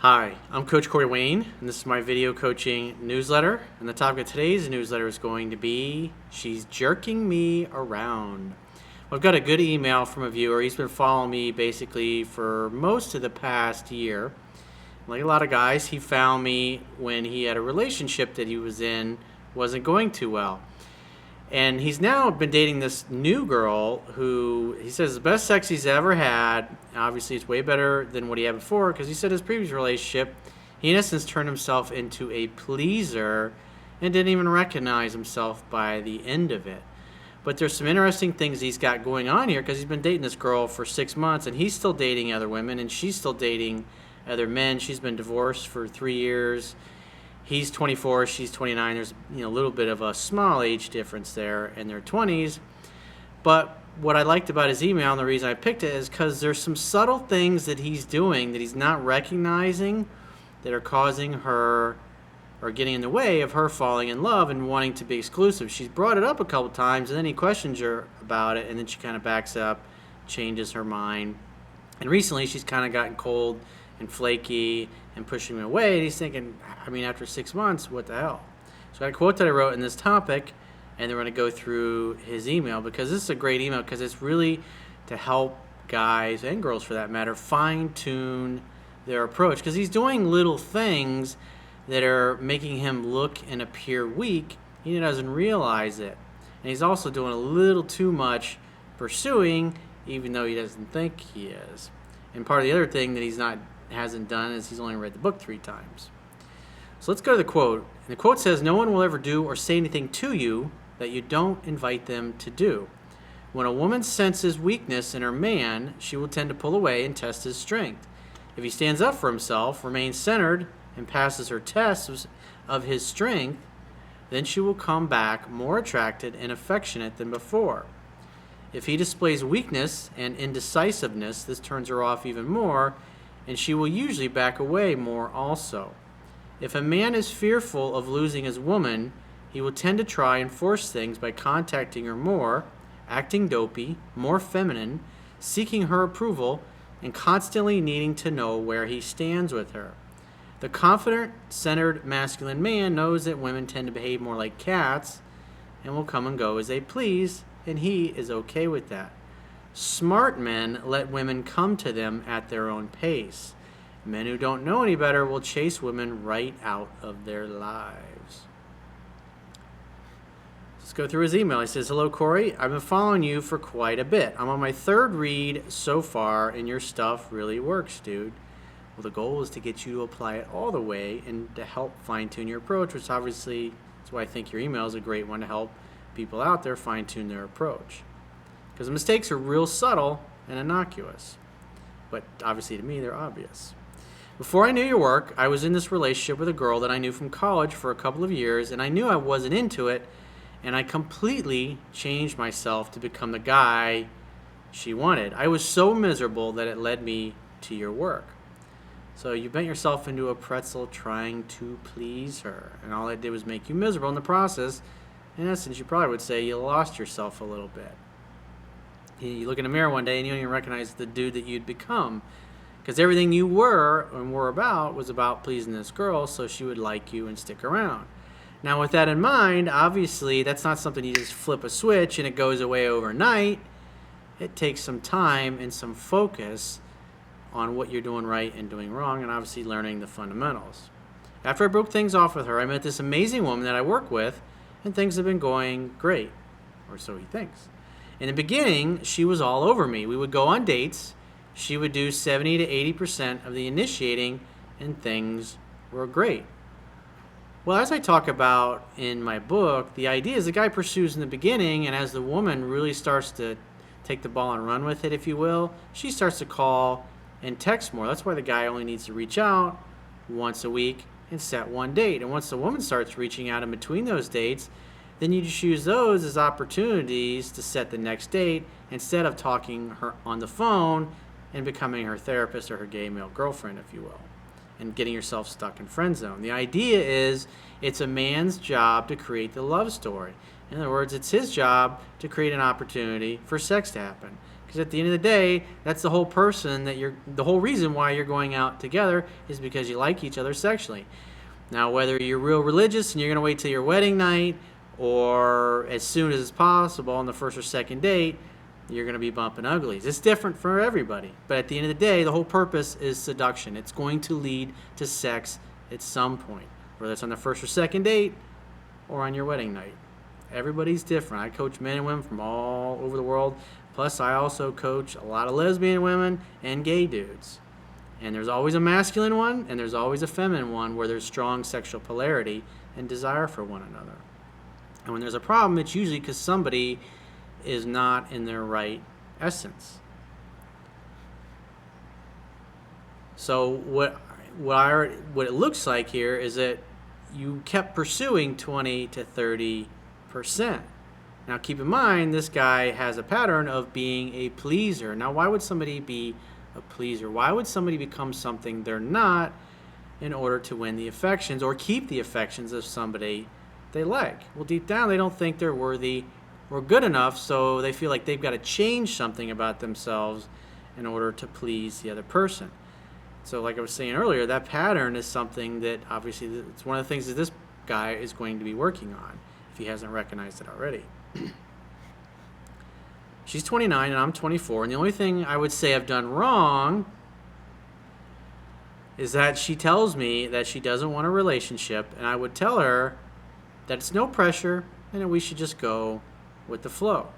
Hi, I'm Coach Corey Wayne, and this is my video coaching newsletter. And the topic of today's newsletter is going to be, She's Jerking Me Around. I've got a good email from a viewer. He's been following me basically for most of the past year. Like a lot of guys, he found me when he had a relationship that he was in wasn't going too well. And he's now been dating this new girl who he says is the best sex he's ever had. Obviously, it's way better than what he had before because he said his previous relationship, he in essence turned himself into a pleaser and didn't even recognize himself by the end of it. But there's some interesting things he's got going on here because he's been dating this girl for 6 months and he's still dating other women and she's still dating other men. She's been divorced for 3 years. He's 24, she's 29. There's a little bit of a small age difference there in their 20s. But what I liked about his email and the reason I picked it is because there's some subtle things that he's doing that he's not recognizing that are causing her or getting in the way of her falling in love and wanting to be exclusive. She's brought it up a couple times and then he questions her about it and then she kind of backs up, changes her mind. And recently she's kind of gotten cold and flaky and pushing him away, and he's thinking, after 6 months, what the hell? So I got a quote that I wrote in this topic, and then we're going to go through his email, because this is a great email, because it's really to help guys, and girls for that matter, fine-tune their approach, because he's doing little things that are making him look and appear weak, he doesn't realize it. And he's also doing a little too much pursuing, even though he doesn't think he is. And part of the other thing that hasn't done is he's only read the book 3 times. So let's go to the quote. And the quote says, "No one will ever do or say anything to you that you don't invite them to do. When a woman senses weakness in her man, she will tend to pull away and test his strength. If he stands up for himself, remains centered, and passes her tests of his strength, then she will come back more attracted and affectionate than before. If he displays weakness and indecisiveness, this turns her off even more, and she will usually back away more also. If a man is fearful of losing his woman, he will tend to try and force things by contacting her more, acting dopey, more feminine, seeking her approval, and constantly needing to know where he stands with her. The confident, centered, masculine man knows that women tend to behave more like cats and will come and go as they please, and he is okay with that. Smart men let women come to them at their own pace. Men who don't know any better will chase women right out of their lives." Let's go through his email. He says, "Hello, Corey. I've been following you for quite a bit. I'm on my 3rd read so far, and your stuff really works, dude. Well, the goal is to get you to apply it all the way and to help fine-tune your approach, which obviously is why I think your email is a great one to help people out there fine-tune their approach. Because the mistakes are real subtle and innocuous. But obviously to me, they're obvious. Before I knew your work, I was in this relationship with a girl that I knew from college for a couple of years, and I knew I wasn't into it, and I completely changed myself to become the guy she wanted. I was so miserable that it led me to your work. So you bent yourself into a pretzel trying to please her, and all it did was make you miserable in the process. In essence, you probably would say you lost yourself a little bit. You look in the mirror one day and you don't even recognize the dude that you'd become, because everything you were and were about was about pleasing this girl so she would like you and stick around. Now, with that in mind, obviously that's not something you just flip a switch and it goes away overnight. It takes some time and some focus on what you're doing right and doing wrong, and obviously learning the fundamentals. After I broke things off with her, I met this amazing woman that I work with, and things have been going great, or so he thinks. In the beginning, she was all over me. We would go on dates. She would do 70 to 80% of the initiating, and things were great. Well, as I talk about in my book, the idea is the guy pursues in the beginning, and as the woman really starts to take the ball and run with it, if you will, she starts to call and text more. That's why the guy only needs to reach out once a week and set one date. And once the woman starts reaching out in between those dates, then you just use those as opportunities to set the next date instead of talking her on the phone and becoming her therapist or her gay male girlfriend, if you will, and getting yourself stuck in friend zone. The idea is it's a man's job to create the love story. In other words, it's his job to create an opportunity for sex to happen. Because at the end of the day, that's the whole person the whole reason why you're going out together is because you like each other sexually. Now, whether you're real religious and you're going to wait till your wedding night or as soon as possible on the first or second date, you're going to be bumping uglies. It's different for everybody. But at the end of the day, the whole purpose is seduction. It's going to lead to sex at some point, whether it's on the first or second date or on your wedding night. Everybody's different. I coach men and women from all over the world. Plus, I also coach a lot of lesbian women and gay dudes. And there's always a masculine one, and there's always a feminine one where there's strong sexual polarity and desire for one another. And when there's a problem, it's usually because somebody is not in their right essence. So what it looks like here is that you kept pursuing 20 to 30%. Now keep in mind, this guy has a pattern of being a pleaser. Now why would somebody be a pleaser? Why would somebody become something they're not in order to win the affections or keep the affections of somebody they like? Well, deep down they don't think they're worthy or good enough, so they feel like they've got to change something about themselves in order to please the other person. So like I was saying earlier, that pattern is something that obviously it's one of the things that this guy is going to be working on if he hasn't recognized it already. She's 29 and I'm 24, and the only thing I would say I've done wrong is that she tells me that she doesn't want a relationship, and I would tell her that it's no pressure and that we should just go with the flow.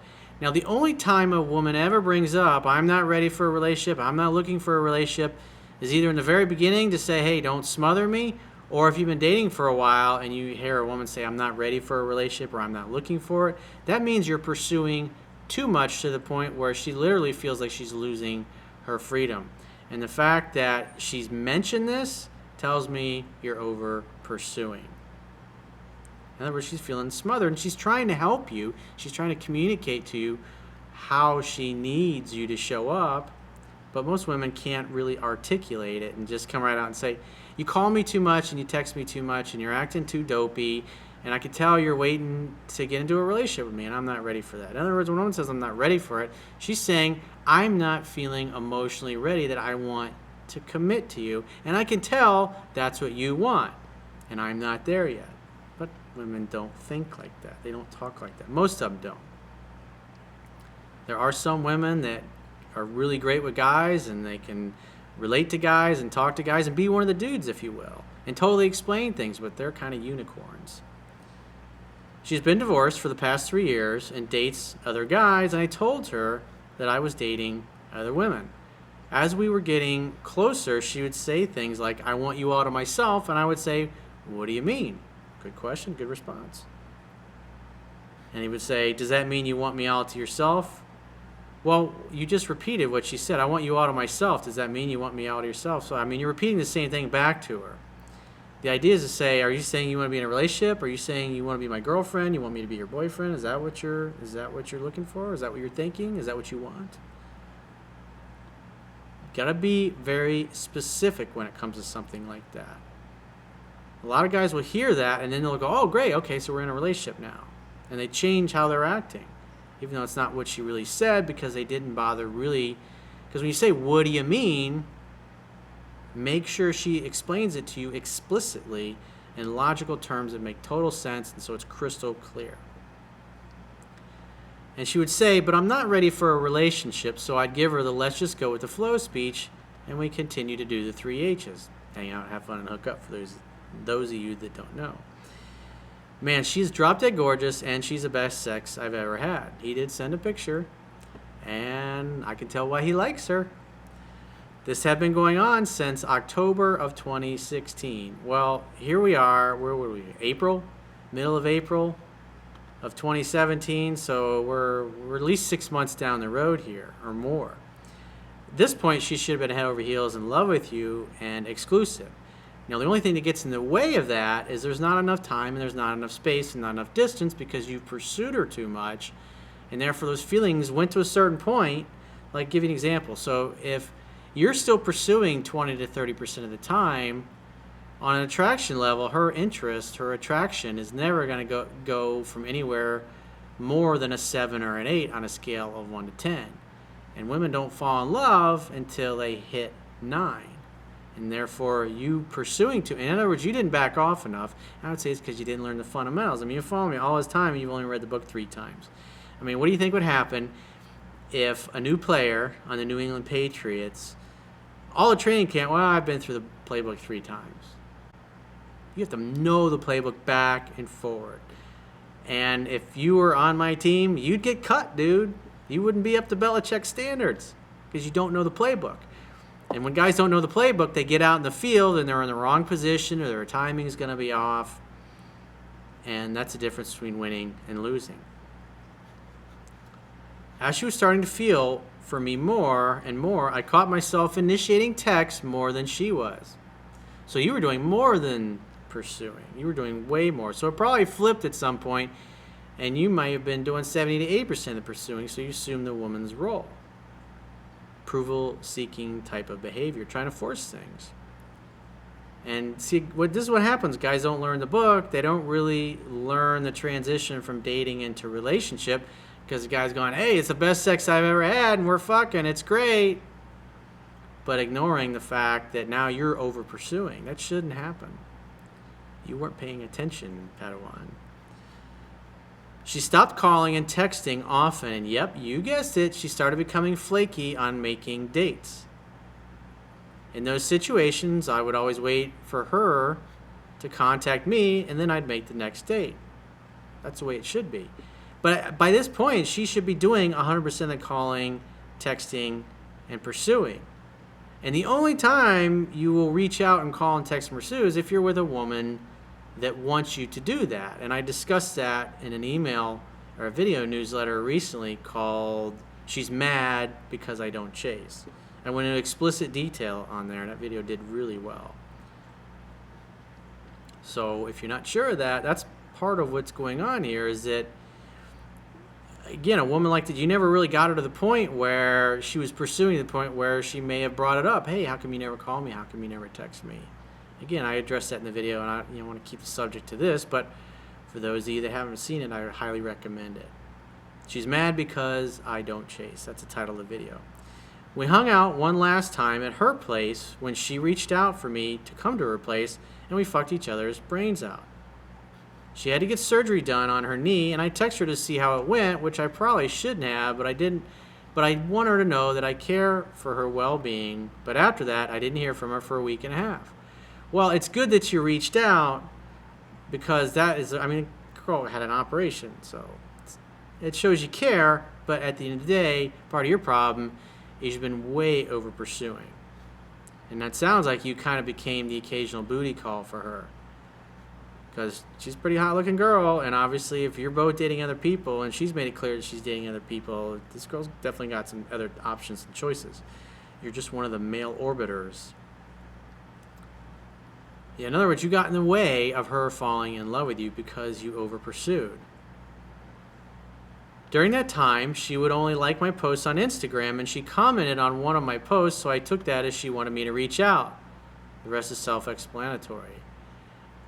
Now, the only time a woman ever brings up, I'm not ready for a relationship, I'm not looking for a relationship, is either in the very beginning to say, hey, don't smother me, or if you've been dating for a while and you hear a woman say, I'm not ready for a relationship or I'm not looking for it, that means you're pursuing too much to the point where she literally feels like she's losing her freedom. And the fact that she's mentioned this tells me you're over pursuing. In other words, she's feeling smothered and she's trying to help you. She's trying to communicate to you how she needs you to show up. But most women can't really articulate it and just come right out and say, you call me too much and you text me too much and you're acting too dopey and I can tell you're waiting to get into a relationship with me and I'm not ready for that. In other words, when a woman says I'm not ready for it, she's saying I'm not feeling emotionally ready that I want to commit to you, and I can tell that's what you want and I'm not there yet. But women don't think like that. They don't talk like that. Most of them don't. There are some women that are really great with guys and they can relate to guys and talk to guys and be one of the dudes, if you will, and totally explain things, but they're kind of unicorns. She's been divorced for the past 3 years and dates other guys, and I told her that I was dating other women. As we were getting closer, she would say things like, I want you all to myself, and I would say, what do you mean? Good question, good response. And he would say, does that mean you want me all to yourself? Well, you just repeated what she said. I want you all to myself. Does that mean you want me all to yourself? So, I mean, you're repeating the same thing back to her. The idea is to say, are you saying you want to be in a relationship? Are you saying you want to be my girlfriend? You want me to be your boyfriend? Is that what you're looking for? Is that what you're thinking? Is that what you want? You've got to be very specific when it comes to something like that. A lot of guys will hear that and then they'll go, oh, great, okay, so we're in a relationship now. And they change how they're acting, even though it's not what she really said, because they didn't bother really. Because when you say, what do you mean? Make sure she explains it to you explicitly in logical terms that make total sense, and so it's crystal clear. And she would say, but I'm not ready for a relationship, so I'd give her the let's just go with the flow speech, and we continue to do the 3 H's. Hang out, have fun, and hook up for those of you that don't know. Man, she's drop dead gorgeous, and she's the best sex I've ever had. He did send a picture, and I can tell why he likes her. This had been going on since October of 2016. Well, here we are. Where were we? April? Middle of April of 2017. So we're at least 6 months down the road here or more. At this point, she should have been head over heels in love with you and exclusive. Now, the only thing that gets in the way of that is there's not enough time and there's not enough space and not enough distance because you've pursued her too much. And therefore, those feelings went to a certain point. Like, give you an example. So if you're still pursuing 20 to 30% of the time, on an attraction level, her interest, her attraction is never going to go from anywhere more than a 7 or an 8 on a scale of 1 to 10. And women don't fall in love until they hit 9. And therefore, you pursuing to, in other words, you didn't back off enough. I would say it's because you didn't learn the fundamentals. I mean, you follow me all this time and you've only read the book 3 times. I mean, what do you think would happen if a new player on the New England Patriots, all the training camp, well, I've been through the playbook 3 times. You have to know the playbook back and forward. And if you were on my team, you'd get cut, dude. You wouldn't be up to Belichick standards because you don't know the playbook. And when guys don't know the playbook, they get out in the field and they're in the wrong position or their timing is going to be off. And that's the difference between winning and losing. As she was starting to feel for me more and more, I caught myself initiating texts more than she was. So you were doing more than pursuing. You were doing way more. So it probably flipped at some point, and you might have been doing 70 to 80% of the pursuing, so you assumed the woman's role. Approval-seeking type of behavior, trying to force things. And see, this is what happens. Guys don't learn the book. They don't really learn the transition from dating into relationship because the guy's going, hey, it's the best sex I've ever had, and we're fucking. It's great. But ignoring the fact that now you're over-pursuing. That shouldn't happen. You weren't paying attention, Padawan. She stopped calling and texting often, and yep, you guessed it, she started becoming flaky on making dates. In those situations, I would always wait for her to contact me, and then I'd make the next date. That's the way it should be. But by this point, she should be doing 100% of the calling, texting, and pursuing. And the only time you will reach out and call and text and pursue is if you're with a woman that wants you to do that. And I discussed that in an email or a video newsletter recently called She's Mad Because I Don't Chase. I went into explicit detail on there, and that video did really well. So if you're not sure of that, that's part of what's going on here is that, again, a woman like that, you never really got her to the point where she was pursuing the point where she may have brought it up. Hey, how come you never call me? How come you never text me? Again, I addressed that in the video, and I want to keep the subject to this, but for those of you that haven't seen it, I would highly recommend it. She's mad because I don't chase. That's the title of the video. We hung out one last time at her place when she reached out for me to come to her place, and we fucked each other's brains out. She had to get surgery done on her knee, and I texted her to see how it went, which I probably shouldn't have, but I didn't. But I want her to know that I care for her well-being. But after that, I didn't hear from her for a week and a half. Well, it's good that you reached out because that is, I mean, the girl had an operation, so it shows you care. But at the end of the day, part of your problem is you've been way over pursuing. And that sounds like you kind of became the occasional booty call for her. Because she's a pretty hot-looking girl, and obviously if you're both dating other people, and she's made it clear that she's dating other people, this girl's definitely got some other options and choices. You're just one of the male orbiters. Yeah, in other words, you got in the way of her falling in love with you because you over-pursued. During that time, she would only like my posts on Instagram, and she commented on one of my posts, so I took that as she wanted me to reach out. The rest is self-explanatory.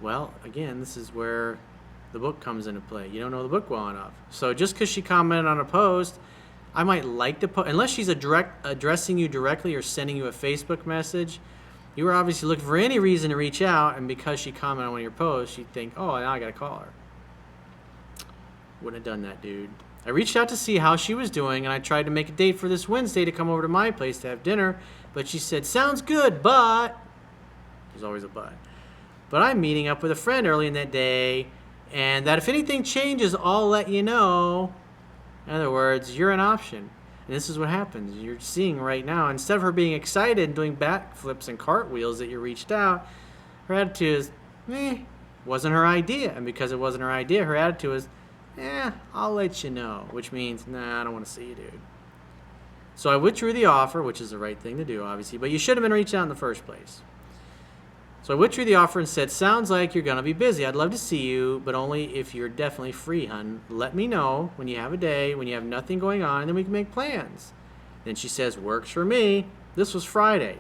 Well, again, this is where the book comes into play. You don't know the book well enough. So just because she commented on a post, I might like the post. Unless she's addressing you directly or sending you a Facebook message, you were obviously looking for any reason to reach out, and because she commented on one of your posts, you'd think, oh, now I got to call her. Wouldn't have done that, dude. I reached out to see how she was doing, and I tried to make a date for this Wednesday to come over to my place to have dinner, but she said, sounds good, but... There's always a but. But I'm meeting up with a friend early in that day, and that if anything changes, I'll let you know. In other words, you're an option. And this is what happens. You're seeing right now, instead of her being excited and doing backflips and cartwheels that you reached out, her attitude is, wasn't her idea. And because it wasn't her idea, her attitude is, I'll let you know. Which means, nah, I don't want to see you, dude. So I withdrew the offer, which is the right thing to do, obviously. But you should have been reaching out in the first place. So I withdrew the offer and said, sounds like you're going to be busy. I'd love to see you, but only if you're definitely free, hun. Let me know when you have a day, when you have nothing going on, and then we can make plans. Then she says, works for me. This was Friday.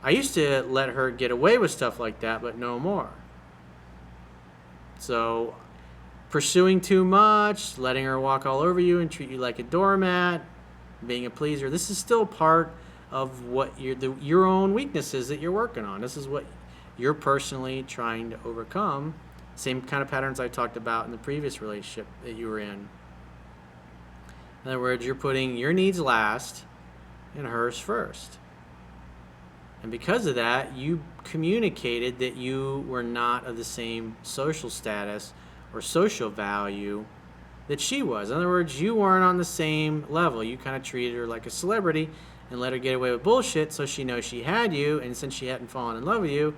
I used to let her get away with stuff like that, but no more. So pursuing too much, letting her walk all over you and treat you like a doormat, being a pleaser. This is still part of what your own weaknesses that you're working on. This is what you're personally trying to overcome. Same kind of patterns I talked about in the previous relationship that you were in. In other words, you're putting your needs last and hers first. And because of that, you communicated that you were not of the same social status or social value that she was. In other words, you weren't on the same level. You kind of treated her like a celebrity and let her get away with bullshit so she knows she had you. And since she hadn't fallen in love with you,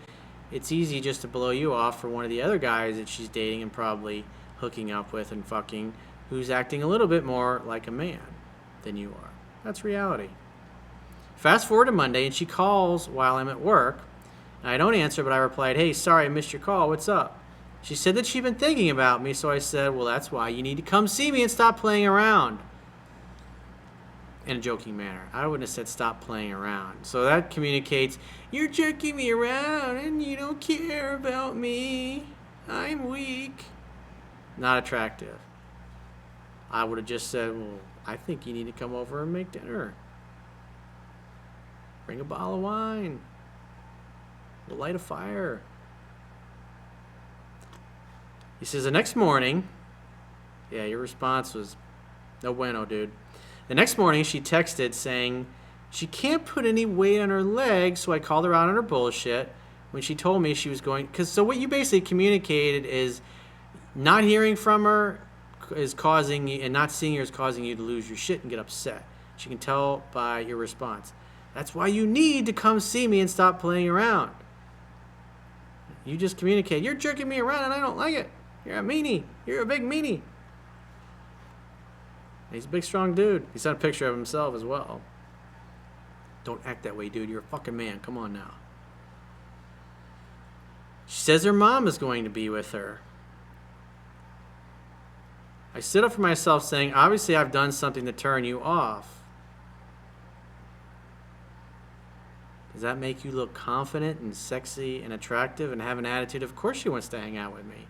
it's easy just to blow you off for one of the other guys that she's dating and probably hooking up with and fucking, who's acting a little bit more like a man than you are. That's reality. Fast forward to Monday, and she calls while I'm at work. And I don't answer, but I replied, "Hey, sorry, I missed your call. What's up?" She said that she'd been thinking about me, so I said, "Well, that's why you need to come see me and stop playing around." In a joking manner. I wouldn't have said stop playing around. So that communicates, you're jerking me around and you don't care about me. I'm weak. Not attractive. I would have just said, "Well, I think you need to come over and make dinner. Bring a bottle of wine. We'll light a fire." He says, the next morning, yeah, your response was no bueno, dude. The next morning, she texted saying she can't put any weight on her legs, so I called her out on her bullshit when she told me she was going... So what you basically communicated is not hearing from her is causing you, and not seeing her is causing you to lose your shit and get upset. She can tell by your response. That's why you need to come see me and stop playing around. You just communicate, you're jerking me around and I don't like it. You're a meanie. You're a big meanie. He's a big, strong dude. He sent a picture of himself as well. Don't act that way, dude. You're a fucking man. Come on now. She says her mom is going to be with her. I stood up for myself saying, obviously I've done something to turn you off. Does that make you look confident and sexy and attractive and have an attitude? Of course she wants to hang out with me.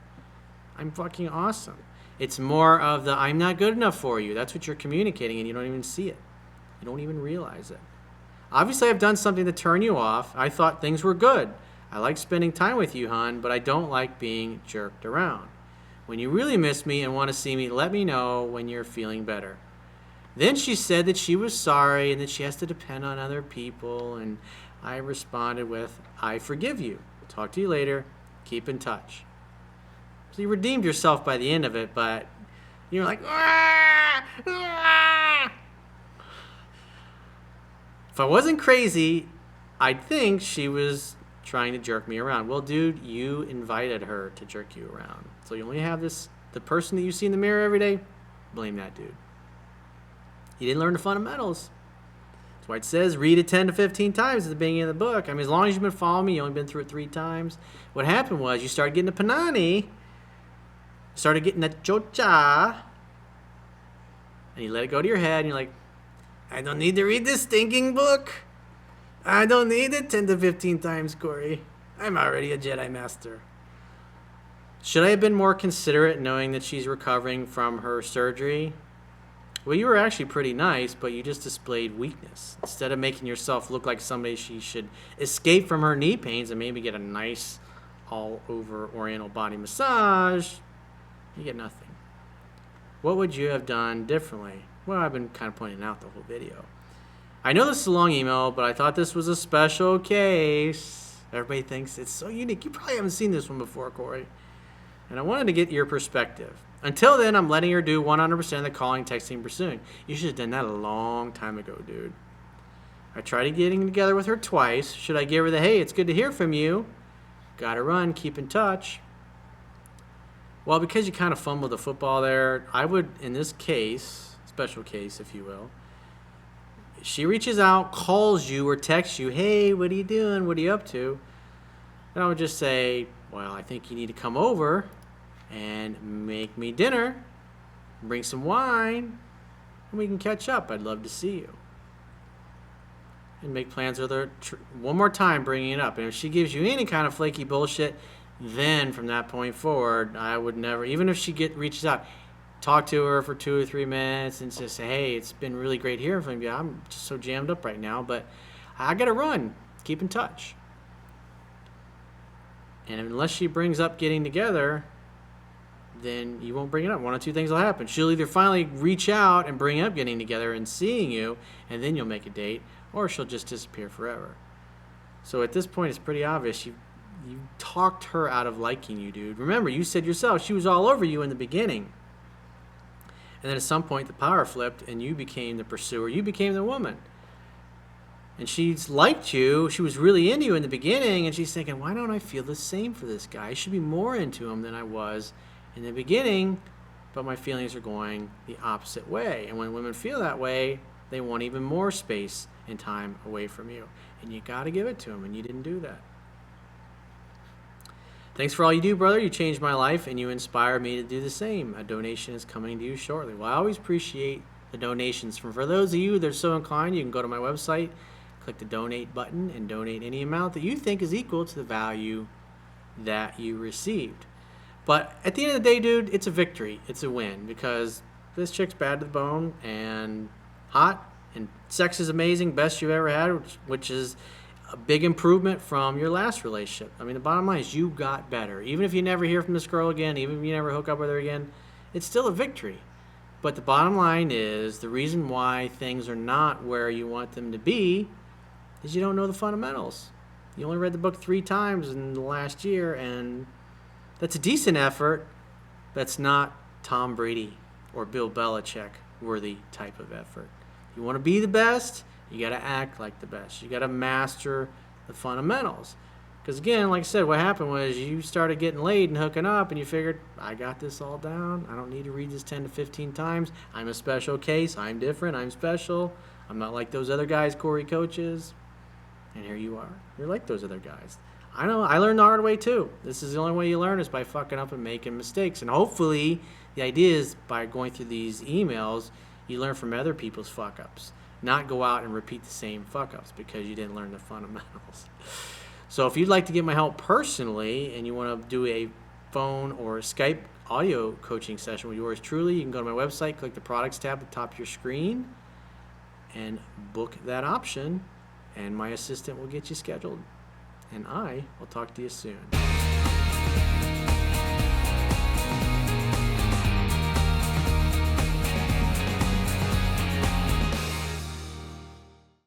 I'm fucking awesome. It's more of the I'm not good enough for you. That's what you're communicating and you don't even see it. You don't even realize it. Obviously, I've done something to turn you off. I thought things were good. I like spending time with you, hon, but I don't like being jerked around. When you really miss me and want to see me, let me know when you're feeling better. Then she said that she was sorry and that she has to depend on other people, and I responded with, I forgive you. Talk to you later. Keep in touch. So you redeemed yourself by the end of it, but you're like, ah, ah. If I wasn't crazy, I'd think she was trying to jerk me around. Well, dude, you invited her to jerk you around. So you only have the person that you see in the mirror every day, blame that dude. You didn't learn the fundamentals. That's why it says read it 10 to 15 times at the beginning of the book. I mean, as long as you've been following me, you've only been through it 3 times. What happened was you started getting the panani, started getting that chocha, and you let it go to your head, and you're like, I don't need to read this stinking book. I don't need it 10 to 15 times, Corey. I'm already a Jedi Master. Should I have been more considerate knowing that she's recovering from her surgery? Well, you were actually pretty nice, but you just displayed weakness. Instead of making yourself look like somebody she should escape from her knee pains and maybe get a nice all-over oriental body massage, you get nothing. What would you have done differently? Well, I've been kind of pointing out the whole video. I know this is a long email, but I thought this was a special case. Everybody thinks it's so unique. You probably haven't seen this one before, Corey. And I wanted to get your perspective. Until then, I'm letting her do 100% of the calling, texting, pursuing. You should have done that a long time ago, dude. I tried getting together with her twice. Should I give her the, hey, it's good to hear from you. Gotta run, keep in touch. Well, because you kind of fumbled the football there, I would, in this case, special case, if you will, she reaches out, calls you, or texts you, hey, what are you doing? What are you up to? And I would just say, well, I think you need to come over and make me dinner, bring some wine, and we can catch up. I'd love to see you. And make plans with her one more time, bringing it up. And if she gives you any kind of flaky bullshit, then from that point forward, I would never, even if she reaches out, talk to her for 2 or 3 minutes and just say, hey, it's been really great hearing from you. I'm just so jammed up right now, but I got to run. Keep in touch. And unless she brings up getting together, then you won't bring it up. One of two things will happen. She'll either finally reach out and bring up getting together and seeing you, and then you'll make a date, or she'll just disappear forever. So at this point, it's pretty obvious you talked her out of liking you, dude. Remember, you said yourself she was all over you in the beginning. And then at some point, the power flipped, and you became the pursuer. You became the woman. And she's liked you. She was really into you in the beginning, and she's thinking, why don't I feel the same for this guy? I should be more into him than I was in the beginning, but my feelings are going the opposite way. And when women feel that way, they want even more space and time away from you. And you got to give it to them, and you didn't do that. Thanks for all you do, brother. You changed my life, and you inspire me to do the same. A donation is coming to you shortly. Well, I always appreciate the donations. For those of you that are so inclined, you can go to my website, click the donate button, and donate any amount that you think is equal to the value that you received. But at the end of the day, dude, it's a victory. It's a win, because this chick's bad to the bone and hot, and sex is amazing, best you've ever had, which is a big improvement from your last relationship. I mean, the bottom line is you got better. Even if you never hear from this girl again, even if you never hook up with her again, it's still a victory. But the bottom line is the reason why things are not where you want them to be is you don't know the fundamentals. You only read the book 3 times in the last year, and that's a decent effort. That's not Tom Brady or Bill Belichick worthy type of effort. You want to be the best, you got to act like the best. You got to master the fundamentals. Because again, like I said, what happened was you started getting laid and hooking up, and you figured, I got this all down. I don't need to read this 10 to 15 times. I'm a special case. I'm different. I'm special. I'm not like those other guys Corey coaches. And here you are. You're like those other guys. I know. I learned the hard way too. This is the only way you learn, is by fucking up and making mistakes. And hopefully the idea is by going through these emails, you learn from other people's fuck-ups. Not go out and repeat the same fuck-ups because you didn't learn the fundamentals. So if you'd like to get my help personally and you want to do a phone or Skype audio coaching session with yours truly, you can go to my website, click the products tab at the top of your screen, and book that option, and my assistant will get you scheduled. And I will talk to you soon.